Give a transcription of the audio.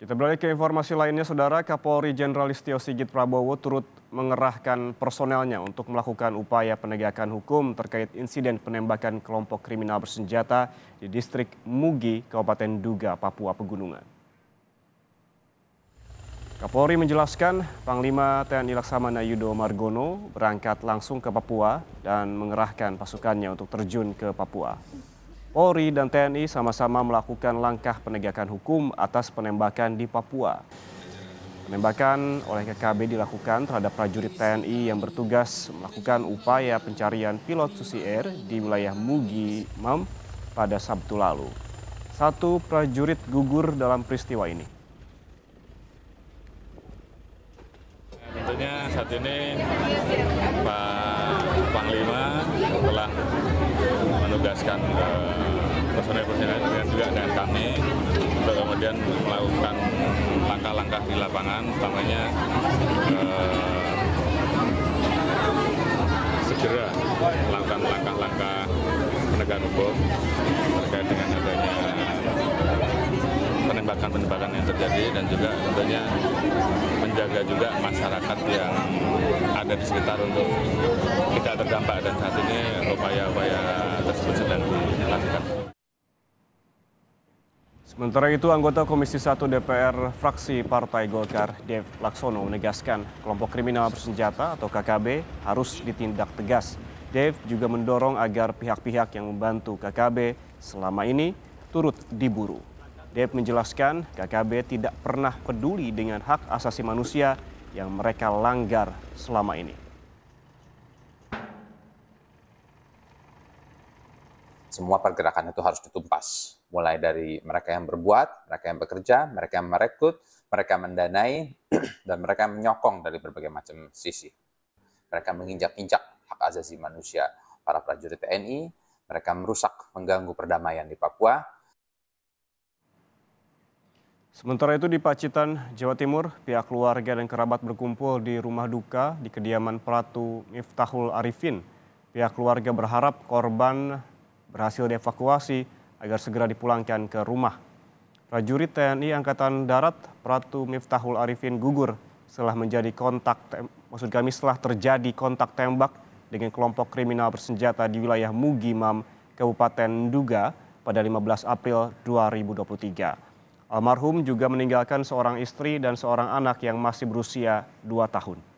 Kita beralih ke informasi lainnya, Saudara. Kapolri Jenderal Listio Sigit Prabowo turut mengerahkan personelnya untuk melakukan upaya penegakan hukum terkait insiden penembakan kelompok kriminal bersenjata di distrik Mugi, Kabupaten Duga, Papua Pegunungan. Kapolri menjelaskan Panglima TNI Laksamana Yudo Margono berangkat langsung ke Papua dan mengerahkan pasukannya untuk terjun ke Papua. Polri dan TNI sama-sama melakukan langkah penegakan hukum atas penembakan di Papua. Penembakan oleh KKB dilakukan terhadap prajurit TNI yang bertugas melakukan upaya pencarian pilot Susi Air di wilayah Mugi, Mam pada Sabtu lalu. Satu prajurit gugur dalam peristiwa ini. Tentunya saat ini Pak Panglima telah menugaskan personel-personel juga dengan kami untuk kemudian melakukan langkah-langkah di lapangan, utamanya segera melakukan langkah-langkah penegakan hukum terkait dengan adanya penembakan-penembakan yang terjadi, dan juga tentunya menjaga juga masyarakat yang ada di sekitar untuk tidak terdampak, dan saat ini upaya-upaya tersebut sedang dilakukan. Sementara itu, anggota Komisi 1 DPR fraksi Partai Golkar, Dev Laksono, menegaskan kelompok kriminal bersenjata atau KKB harus ditindak tegas. Dev juga mendorong agar pihak-pihak yang membantu KKB selama ini turut diburu. Dev menjelaskan KKB tidak pernah peduli dengan hak asasi manusia yang mereka langgar selama ini. Semua pergerakan itu harus ditumpas, mulai dari mereka yang berbuat, mereka yang bekerja, mereka yang merekrut, mereka mendanai, dan mereka menyokong dari berbagai macam sisi. Mereka menginjak-injak hak asasi manusia para prajurit TNI, mereka merusak, mengganggu perdamaian di Papua. Sementara itu di Pacitan, Jawa Timur, pihak keluarga dan kerabat berkumpul di rumah duka di kediaman Pratu Miftahul Arifin. Pihak keluarga berharap korban berhasil dievakuasi agar segera dipulangkan ke rumah. Prajurit TNI Angkatan Darat Pratu Miftahul Arifin gugur setelah terjadi kontak tembak dengan kelompok kriminal bersenjata di wilayah Mugi, Mam, Kabupaten Duga pada 15 April 2023. Almarhum juga meninggalkan seorang istri dan seorang anak yang masih berusia 2 tahun.